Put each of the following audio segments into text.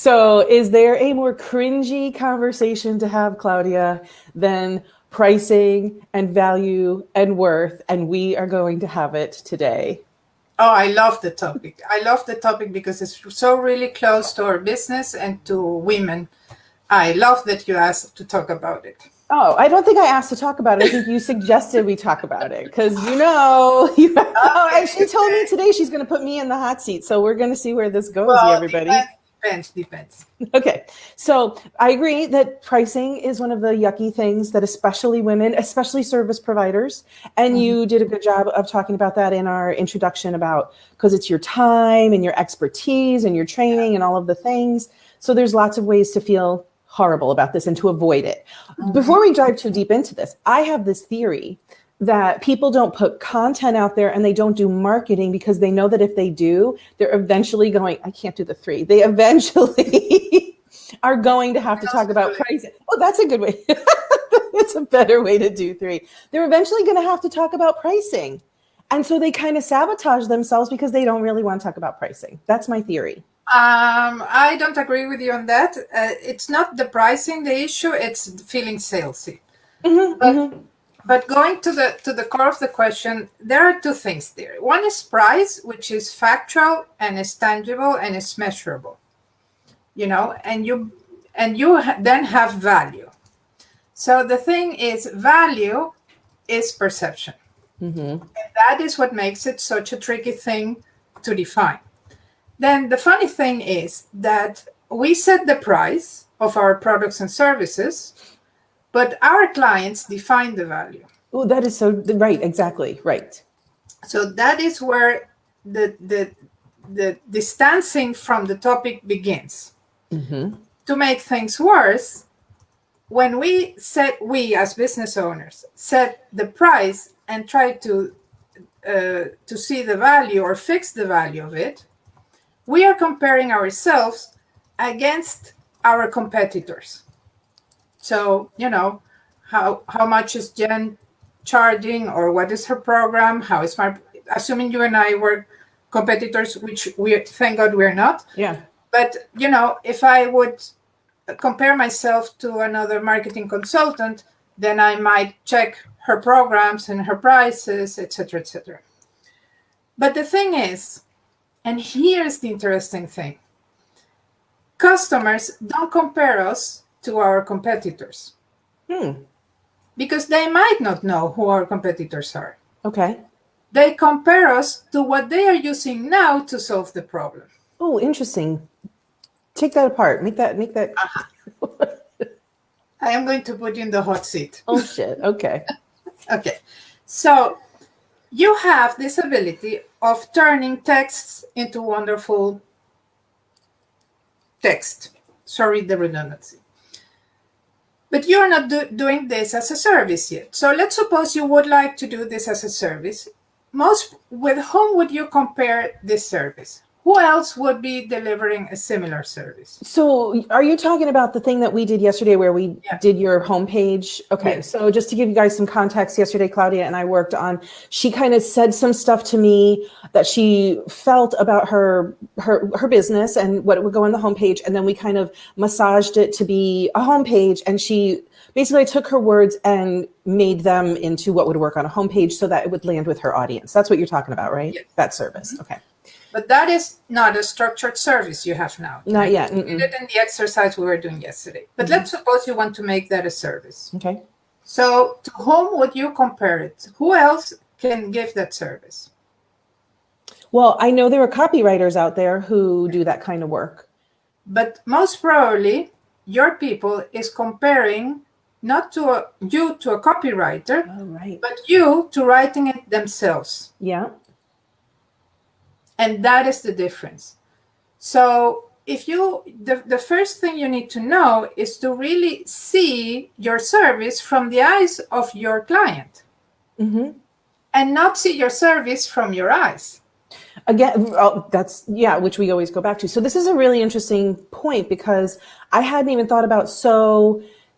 So is there a more cringy conversation to have, Claudia, than pricing and value and worth? And we are going to have it today. Oh, I love the topic. I love the topic because it's so really close to our business and to women. I love that you asked to talk about it. Oh, I don't think I asked to talk about it. I think you suggested we talk about it because and she told me today she's going to put me in the hot seat. So we're going to see where this goes, everybody. Depends. Okay. So I agree that pricing is one of the yucky things that especially women, especially service providers, and you did a good job of talking about that in our introduction about because it's your time and your expertise and your training and all of the things. So there's lots of ways to feel horrible about this and to avoid it. Before we dive too deep into this, I have this theory that people don't put content out there and they don't do marketing because they know that if they do, they're eventually going, I can't do the three. They eventually are going to have to talk about pricing. Oh, that's a good way. It's a better way to do three. They're eventually going to have to talk about pricing. And so they kind of sabotage themselves because they don't really want to talk about pricing. That's my theory. I don't agree with you on that. It's not the pricing the issue, it's feeling salesy. But going to the core of the question, there are two things there. One is price, which is factual and is tangible and is measurable, and you then have value. So the thing is, value is perception. And that is what makes it such a tricky thing to define. Then the funny thing is that we set the price of our products and services, but our clients define the value. Oh, that is so right. Exactly. Right. So that is where the distancing from the topic begins. To make things worse, when we as business owners set the price and try to see the value or fix the value of it, we are comparing ourselves against our competitors. So, how much is Jen charging, or what is her program? How is assuming you and I were competitors, which thank God we're not. Yeah. But, if I would compare myself to another marketing consultant, then I might check her programs and her prices, etc., etc. But the thing is, and here's the interesting thing, customers don't compare us to our competitors. Because they might not know who our competitors are. Okay. They compare us to what they are using now to solve the problem. Oh, interesting. Take that apart. Make that. I am going to put you in the hot seat. Oh, shit. Okay. Okay. So you have this ability of turning texts into wonderful text. Sorry, the redundancy. But you're not doing this as a service yet. So let's suppose you would like to do this as a service. With whom would you compare this service? Who else would be delivering a similar service? So are you talking about the thing that we did yesterday where we did your homepage? Okay. Yes. So just to give you guys some context, yesterday, Claudia and I worked on, she kind of said some stuff to me that she felt about her business and what would go on the homepage. And then we kind of massaged it to be a homepage. And she basically took her words and made them into what would work on a homepage so that it would land with her audience. That's what you're talking about, right? Yes. That service. Okay. But that is not a structured service you have now. Not yet. We did it in the exercise we were doing yesterday. But let's suppose you want to make that a service. Okay. So to whom would you compare it? Who else can give that service? Well, I know there are copywriters out there who do that kind of work. But most probably, your people is comparing not to you to a copywriter, but you to writing it themselves. Yeah. And that is the difference. So if the first thing you need to know is to really see your service from the eyes of your client and not see your service from your eyes. Again, which we always go back to. So this is a really interesting point because I hadn't even thought about,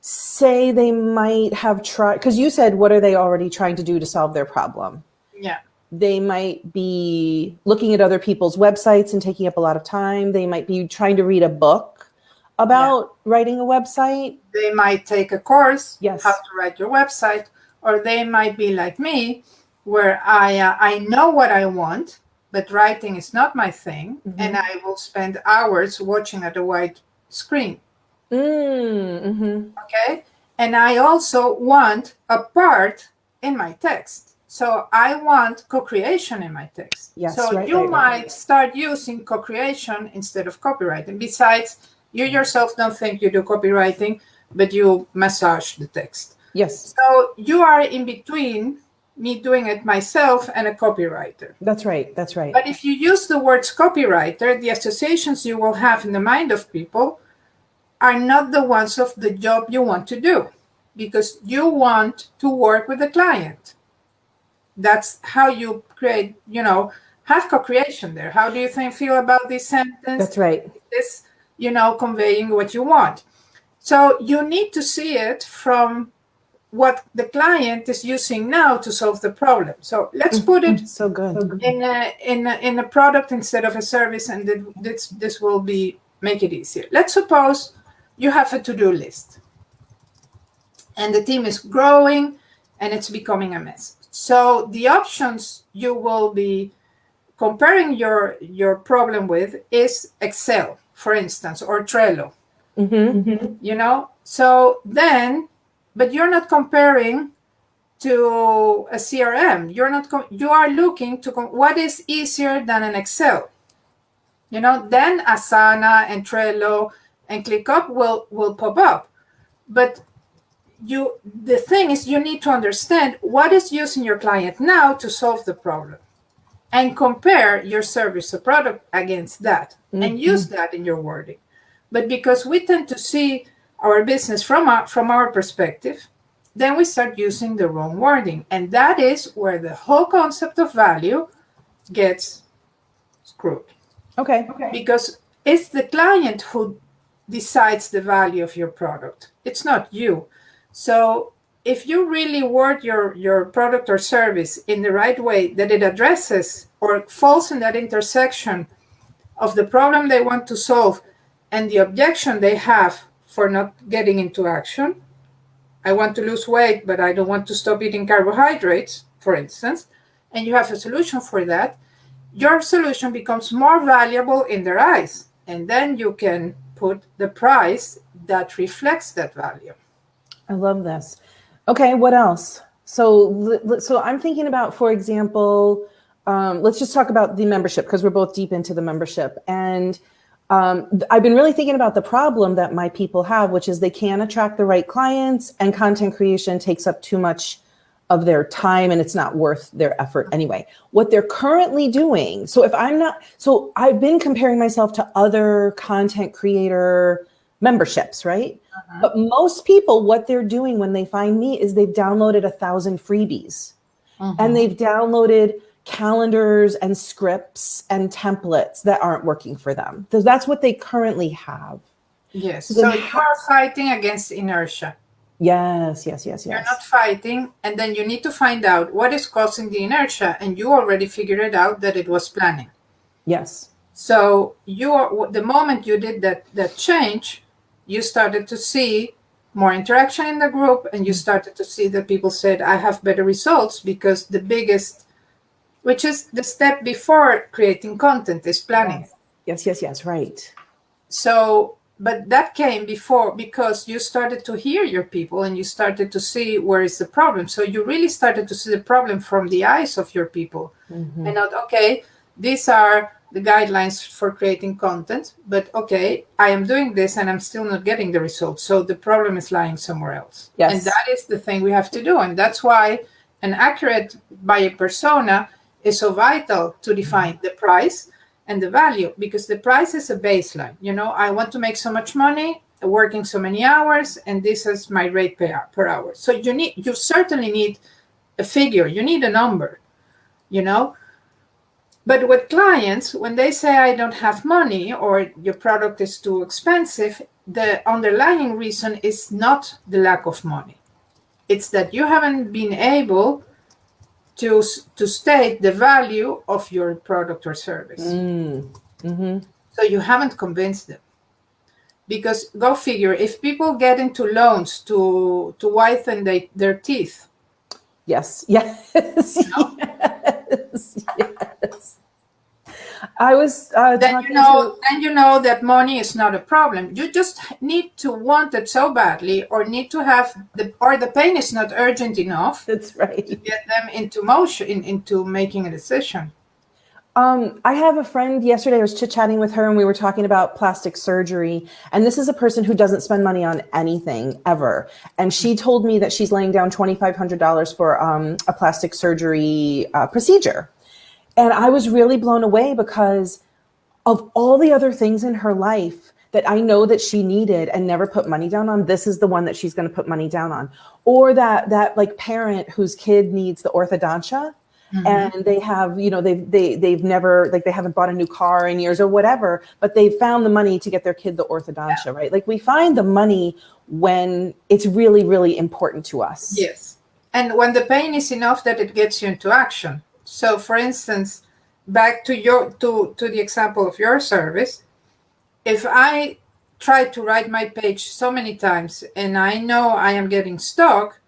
say they might have tried, because you said, what are they already trying to do to solve their problem? Yeah. They might be looking at other people's websites and taking up a lot of time. They might be trying to read a book about writing a website. They might take a course, Yes. how to write your website, or they might be like me, where I know what I want, but writing is not my thing, and I will spend hours watching at a white screen. Okay, and I also want a part in my text. So I want co-creation in my text. Yes, so you might start using co-creation instead of copywriting. Besides, you yourself don't think you do copywriting, but you massage the text. Yes. So you are in between me doing it myself and a copywriter. That's right. That's right. But if you use the words copywriter, the associations you will have in the mind of people are not the ones of the job you want to do, because you want to work with the client. That's how you create, have co-creation there. How do you feel about this sentence? That's right. This, conveying what you want. So you need to see it from what the client is using now to solve the problem. So let's put it so good in a product instead of a service, and this will make it easier. Let's suppose you have a to-do list, and the team is growing, and it's becoming a mess. So the options you will be comparing your problem with is Excel, for instance, or Trello. So then, but you're not comparing to a CRM. You are looking to what is easier than an Excel. Then Asana and Trello and ClickUp will pop up. But the thing is, you need to understand what is using your client now to solve the problem, and compare your service or product against that, and use that in your wording. But because we tend to see our business from our perspective, then we start using the wrong wording, and that is where the whole concept of value gets screwed. Okay. Because it's the client who decides the value of your product. It's not you. So if you really word your product or service in the right way, that it addresses or falls in that intersection of the problem they want to solve and the objection they have for not getting into action. I want to lose weight, but I don't want to stop eating carbohydrates, for instance, and you have a solution for that, your solution becomes more valuable in their eyes. And then you can put the price that reflects that value. I love this. Okay, what else? So I'm thinking about, for example, let's just talk about the membership, because we're both deep into the membership. And I've been really thinking about the problem that my people have, which is they can't attract the right clients, and content creation takes up too much of their time, and it's not worth their effort anyway. What they're currently doing, so I've been comparing myself to other content creator memberships, right? But most people, what they're doing when they find me is they've downloaded 1,000 freebies, and they've downloaded calendars and scripts and templates that aren't working for them. So that's what they currently have. Yes. So you are fighting against inertia. Yes. You're not fighting, and then you need to find out what is causing the inertia, and you already figured it out that it was planning. Yes. So the moment you did that change, you started to see more interaction in the group, and you started to see that people said, I have better results, because the biggest, which is the step before creating content, is planning. Yes, right. So, but that came before, because you started to hear your people and you started to see where is the problem. So you really started to see the problem from the eyes of your people. And not, okay, these are the guidelines for creating content, but okay, I am doing this and I'm still not getting the results. So the problem is lying somewhere else. Yes. And that is the thing we have to do. And that's why an accurate buyer persona is so vital to define the price and the value, because the price is a baseline. I want to make so much money, working so many hours, and this is my rate per hour. So you certainly need a figure, you need a number, But with clients, when they say, I don't have money, or your product is too expensive, the underlying reason is not the lack of money. It's that you haven't been able to state the value of your product or service. So you haven't convinced them. Because go figure, if people get into loans to whiten their teeth. Yes, yes, No? yes, yes. I was Then talking to. then you know that money is not a problem. You just need to want it so badly, or need to have the pain is not urgent enough That's to right. get them into motion, into making a decision. I have a friend yesterday, I was chit-chatting with her and we were talking about plastic surgery. And this is a person who doesn't spend money on anything ever. And she told me that she's laying down $2,500 for a plastic surgery procedure. And I was really blown away because of all the other things in her life that I know that she needed and never put money down on, this is the one that she's going to put money down on. Or that like parent whose kid needs the orthodontia. Mm-hmm. And they have, they've never, like, they haven't bought a new car in years or whatever, but they found the money to get their kid the orthodontia, right? Like, we find the money when it's really, really important to us. Yes. And when the pain is enough that it gets you into action. So, for instance, back to the example of your service, if I try to write my page so many times and I know I am getting stuck,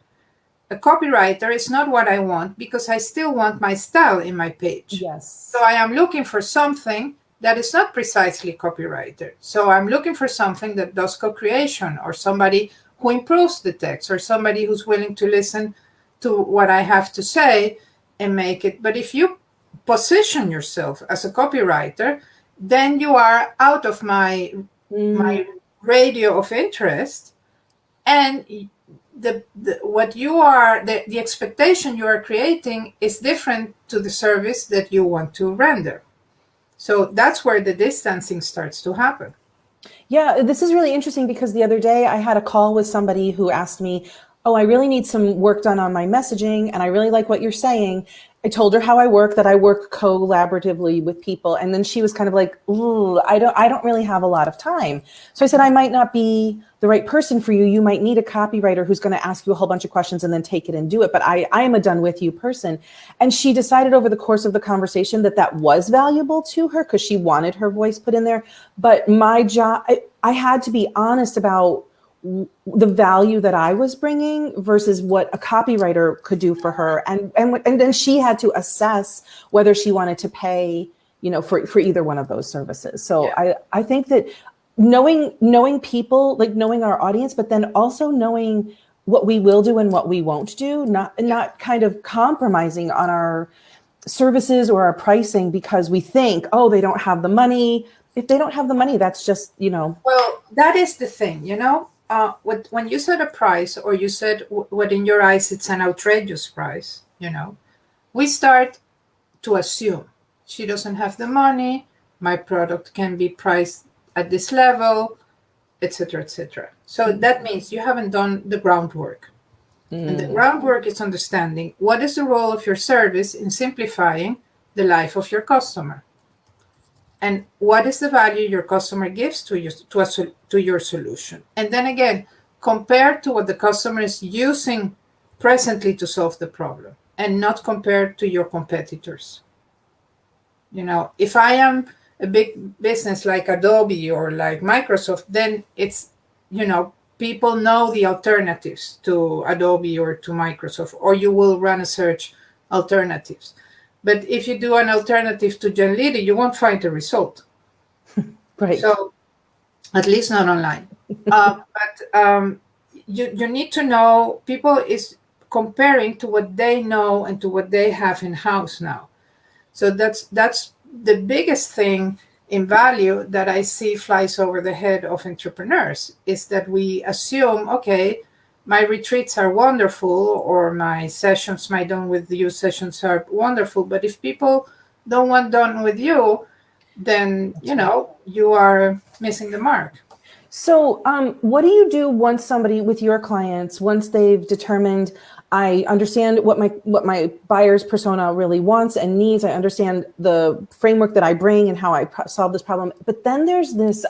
a copywriter is not what I want, because I still want my style in my page. Yes. So I am looking for something that is not precisely copywriter. So I'm looking for something that does co-creation, or somebody who improves the text, or somebody who's willing to listen to what I have to say and make it. But if you position yourself as a copywriter, then you are out of my radio of interest, and the expectation you are creating is different to the service that you want to render. So that's where the distancing starts to happen. Yeah, this is really interesting because the other day I had a call with somebody who asked me, oh, I really need some work done on my messaging and I really like what you're saying. I told her how I work, that I work collaboratively with people. And then she was kind of like, ooh, I don't really have a lot of time. So I said, I might not be the right person for you. You might need a copywriter who's going to ask you a whole bunch of questions and then take it and do it. But I am a done with you person. And she decided over the course of the conversation that was valuable to her because she wanted her voice put in there. But my job, I had to be honest about the value that I was bringing versus what a copywriter could do for her. And then she had to assess whether she wanted to pay, for either one of those services. So yeah. I think that knowing people, like knowing our audience, but then also knowing what we will do and what we won't do, not kind of compromising on our services or our pricing because we think, oh, they don't have the money. If they don't have the money, that's just, Well, that is the thing, when you set a price, or you said what in your eyes it's an outrageous price, we start to assume she doesn't have the money, my product can be priced at this level, etc., etc. So that means you haven't done the groundwork. And the groundwork is understanding what is the role of your service in simplifying the life of your customer. And what is the value your customer gives to your solution? And then again, compare to what the customer is using presently to solve the problem, and not compared to your competitors. If I am a big business like Adobe or like Microsoft, then it's, people know the alternatives to Adobe or to Microsoft, or you will run a search alternatives. But if you do an alternative to Liddy, you won't find a result. Right. So, at least not online. But you need to know, people is comparing to what they know and to what they have in-house now. So that's the biggest thing in value that I see flies over the head of entrepreneurs, is that we assume, okay, my retreats are wonderful, or my sessions, my Done With You sessions are wonderful. But if people don't want Done With You, then, you are missing the mark. So what do you do once somebody, with your clients, once they've determined, I understand what my buyer's persona really wants and needs, I understand the framework that I bring and how I solve this problem, but then there's this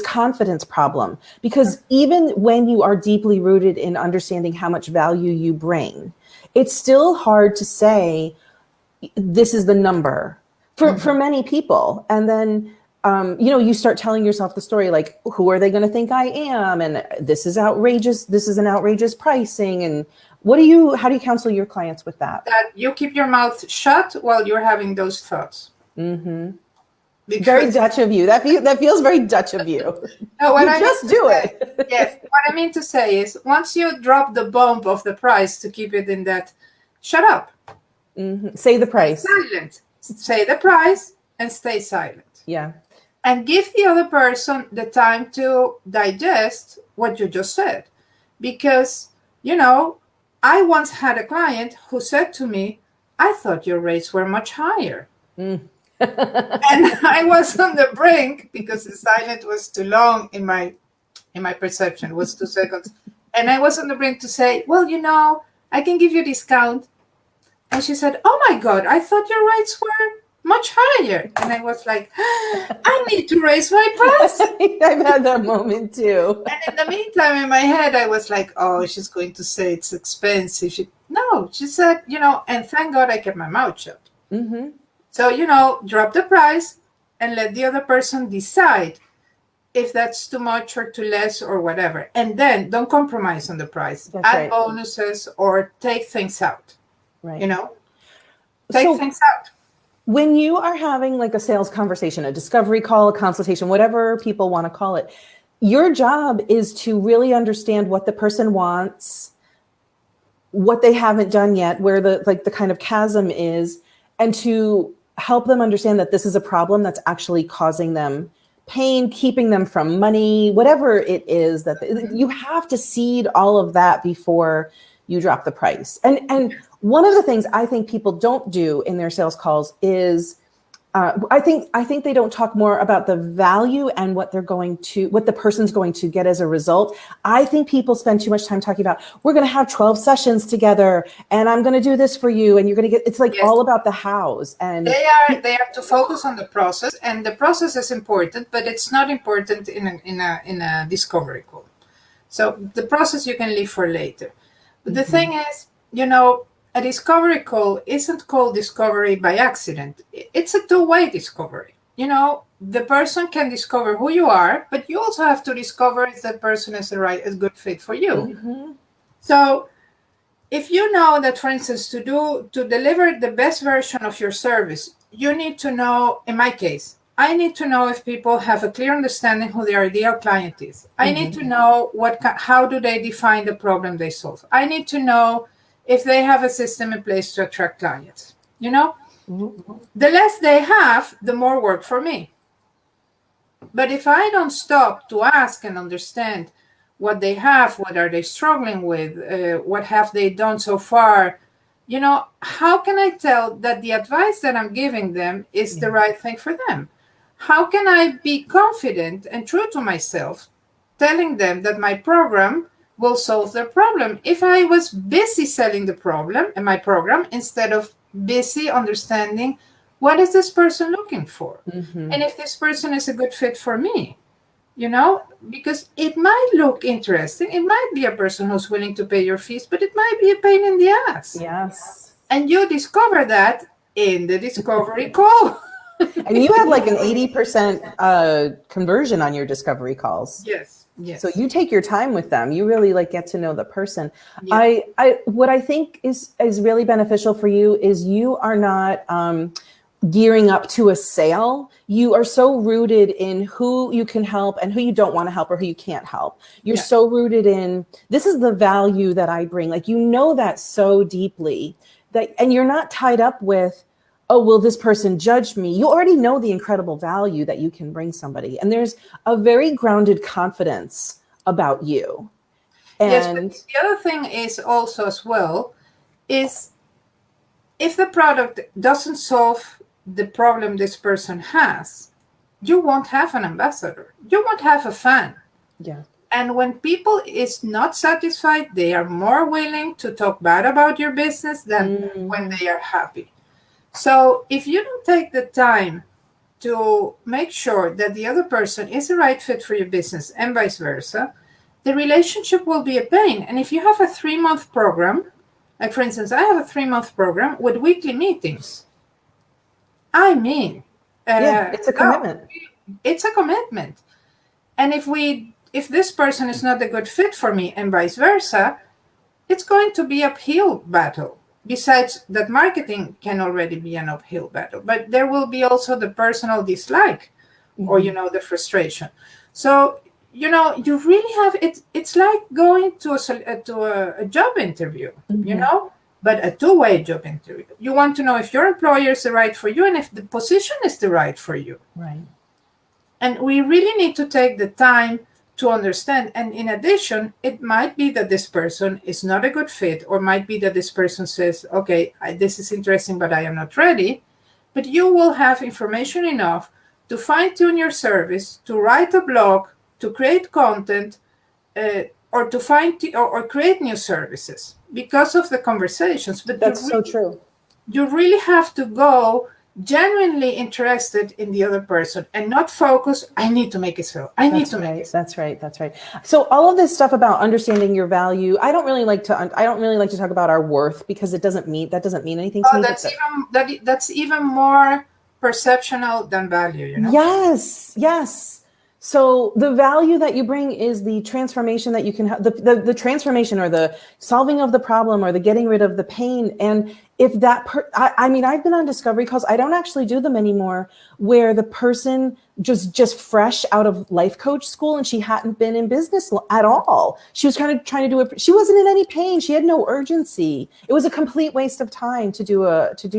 confidence problem, because even when you are deeply rooted in understanding how much value you bring, it's still hard to say this is the number for many people. And then you start telling yourself the story, like, who are they going to think I am? And this is outrageous. This is an outrageous pricing. And how do you counsel your clients with that? That you keep your mouth shut while you're having those thoughts. Mm-hmm. Very Dutch of you. That feels very Dutch of you. No, do it. Yes. What I mean to say is, once you drop the bomb of the price, to keep it in that, shut up. Mm-hmm. Say the price. Stay silent. Say the price and stay silent. Yeah. And give the other person the time to digest what you just said. Because, I once had a client who said to me, I thought your rates were much higher. Mm. And I was on the brink, because the silence was too long in my perception, was 2 seconds. And I was on the brink to say, well, I can give you a discount. And she said, oh my God, I thought your rates were much higher. And I was like, I need to raise my price. I've had that moment too. And in the meantime, in my head, I was like, oh, she's going to say it's expensive. No, she said, and thank God I kept my mouth shut. Mm-hmm. So, drop the price and let the other person decide if that's too much or too less or whatever. And then don't compromise on the price. That's Add right. bonuses or take things out. Right. Take things out. When you are having like a sales conversation, a discovery call, a consultation, whatever people want to call it, your job is to really understand what the person wants, what they haven't done yet, where the kind of chasm is, and to help them understand that this is a problem that's actually causing them pain, keeping them from money, whatever it is you have to seed all of that before you drop the price. And one of the things I think people don't do in their sales calls is I think they don't talk more about the value and what the person's going to get as a result. I think people spend too much time talking about, we're going to have 12 sessions together and I'm going to do this for you. And you're going to it's like all about the hows. And they are to focus on the process, and the process is important, but it's not important in a discovery call. So the process you can leave for later. But the thing is, a discovery call isn't called discovery by accident. It's a two-way discovery. The person can discover who you are, but you also have to discover if that person is a good fit for you. Mm-hmm. So if you know that, for instance, to deliver the best version of your service, you need to know, in my case, I need to know if people have a clear understanding who their ideal client is. I need to know how do they define the problem they solve. I need to know if they have a system in place to attract clients. Mm-hmm. The less they have, the more work for me. But if I don't stop to ask and understand what they have, what are they struggling with, what have they done so far, how can I tell that the advice that I'm giving them is the right thing for them? How can I be confident and true to myself, telling them that my program will solve their problem if I was busy selling the problem and my program instead of busy understanding what is this person looking for? Mm-hmm. And if this person is a good fit for me, because it might look interesting. It might be a person who's willing to pay your fees, but it might be a pain in the ass. Yes. And you discover that in the discovery call. And you have like an 80% conversion on your discovery calls. Yes. So you take your time with them. You really get to know the person. Yes. What I think is really beneficial for you is you are not gearing up to a sale. You are so rooted in who you can help and who you don't want to help or who you can't help. You're so rooted in, this is the value that I bring. That so deeply and you're not tied up with, oh, will this person judge me? You already know the incredible value that you can bring somebody. And there's a very grounded confidence about you. And yes, but the other thing is also as well, is if the product doesn't solve the problem this person has, you won't have an ambassador. You won't have a fan. Yeah. And when people is not satisfied, they are more willing to talk bad about your business than when they are happy. So if you don't take the time to make sure that the other person is the right fit for your business and vice versa, the relationship will be a pain. And if you have a 3-month program, like for instance, I have a 3-month program with weekly meetings. It's a commitment. It's a commitment. And if this person is not a good fit for me and vice versa, it's going to be an uphill battle. Besides that, marketing can already be an uphill battle, but there will be also the personal dislike or, the frustration. So, you really have it. It's like going to a job interview, but a two-way job interview. You want to know if your employer is the right for you and if the position is the right for you. Right. And we really need to take the time to understand. And in addition, it might be that this person is not a good fit, or might be that this person says, okay, this is interesting, but I am not ready. But you will have information enough to fine-tune your service, to write a blog, to create content, or to or create new services because of the conversations. But that's so true. You really have to go genuinely interested in the other person and not focus, I need to make it so. That's right. So all of this stuff about understanding your value, I don't really like to talk about our worth, because that doesn't mean anything to me. That's even more perceptional than value, Yes. So the value that you bring is the transformation that you can have, the transformation, or the solving of the problem, or the getting rid of the pain. And if that, I've been on discovery calls, I don't actually do them anymore, where the person just fresh out of life coach school, and she hadn't been in business at all. She was kind of trying to do it. She wasn't in any pain. She had no urgency. It was a complete waste of time to do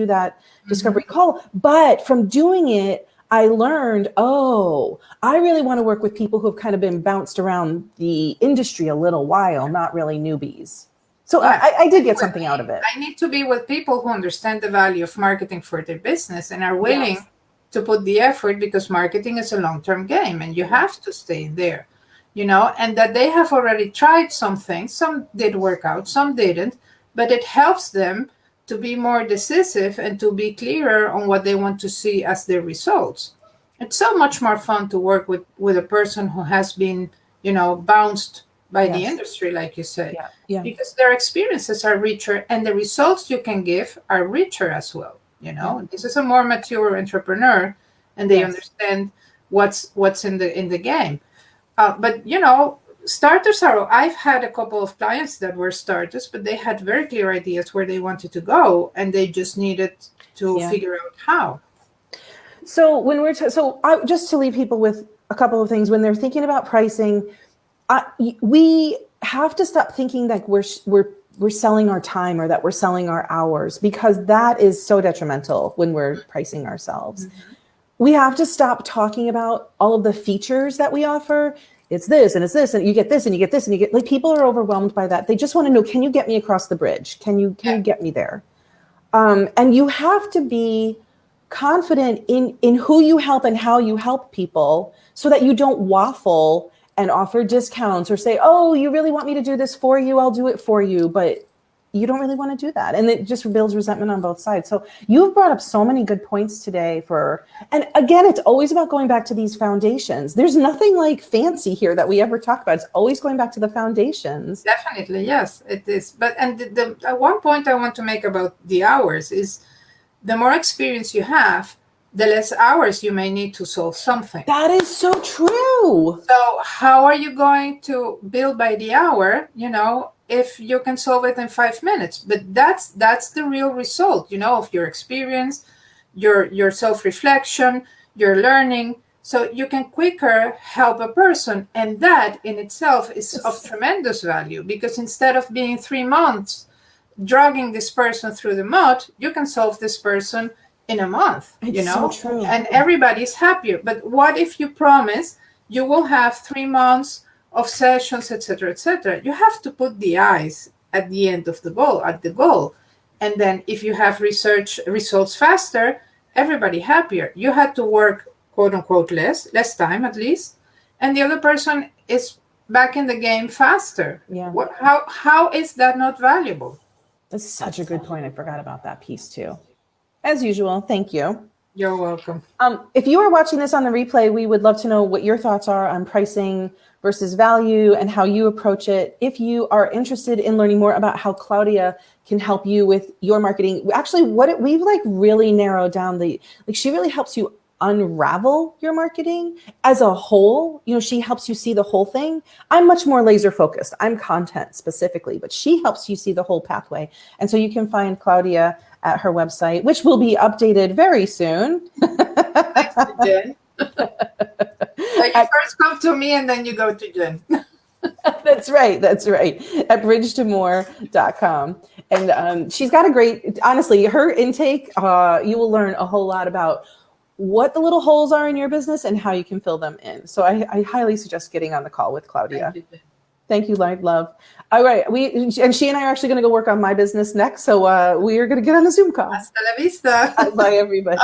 that discovery call. But from doing it, I learned, I really want to work with people who have kind of been bounced around the industry a little while, not really newbies. So I did get something out of it. I need to be with people who understand the value of marketing for their business and are willing to put the effort, because marketing is a long-term game and you have to stay there, and that they have already tried some things. Some did work out, some didn't, but it helps them to be more decisive and to be clearer on what they want to see as their results. It's so much more fun to work with a person who has been, bounced by the industry, like you say, because their experiences are richer and the results you can give are richer as well. This is a more mature entrepreneur, and they understand what's in the game. But starters I've had a couple of clients that were starters, but they had very clear ideas where they wanted to go, and they just needed to figure out how. So just to leave people with a couple of things when they're thinking about pricing, we have to stop thinking that we're selling our time, or that we're selling our hours, because that is so detrimental when we're pricing ourselves. Mm-hmm. We have to stop talking about all of the features that we offer. It's this, and it's this, and you get this, and you get this, and you get, like, people are overwhelmed by that. They just want to know, can you get me across the bridge? Can you get me there? And you have to be confident in who you help and how you help people, so that you don't waffle and offer discounts or say, oh, you really want me to do this for you? I'll do it for you. But you don't really want to do that. And it just builds resentment on both sides. So you've brought up so many good points today and again, it's always about going back to these foundations. There's nothing like fancy here that we ever talk about. It's always going back to the foundations. Definitely. Yes, it is. But, and the one point I want to make about the hours is, the more experience you have, the less hours you may need to solve something. That is so true. So how are you going to bill by the hour, if you can solve it in 5 minutes? But that's the real result, of your experience, your self-reflection, your learning. So you can quicker help a person. And that in itself is of tremendous value, because instead of being 3 months dragging this person through the mud, you can solve this person in a month, so true. And everybody's happier. But what if you promise you will have 3 months of sessions, etc., etc.? You have to put the eyes at the end of the goal. And then if you have results faster, everybody happier. You had to work, quote unquote, less time at least. And the other person is back in the game faster. Yeah. How is that not valuable? That's such a good point. I forgot about that piece too. As usual, thank you. You're welcome. If you are watching this on the replay, we would love to know what your thoughts are on pricing versus value and how you approach it. If you are interested in learning more about how Claudia can help you with your marketing, actually we've really narrowed down she really helps you unravel your marketing as a whole. You know, she helps you see the whole thing. I'm much more laser focused. I'm content specifically, but she helps you see the whole pathway. And so you can find Claudia at her website, which will be updated very soon. Thanks to Jen. You first come to me and then you go to Jen. That's right. That's right. At bridgetomore.com. And she's got a great, honestly, her intake, you will learn a whole lot about what the little holes are in your business and how you can fill them in. So I highly suggest getting on the call with Claudia. Thank you, love. All right. And she and I are actually going to go work on my business next. So we are going to get on a Zoom call. Hasta la vista. Bye, everybody.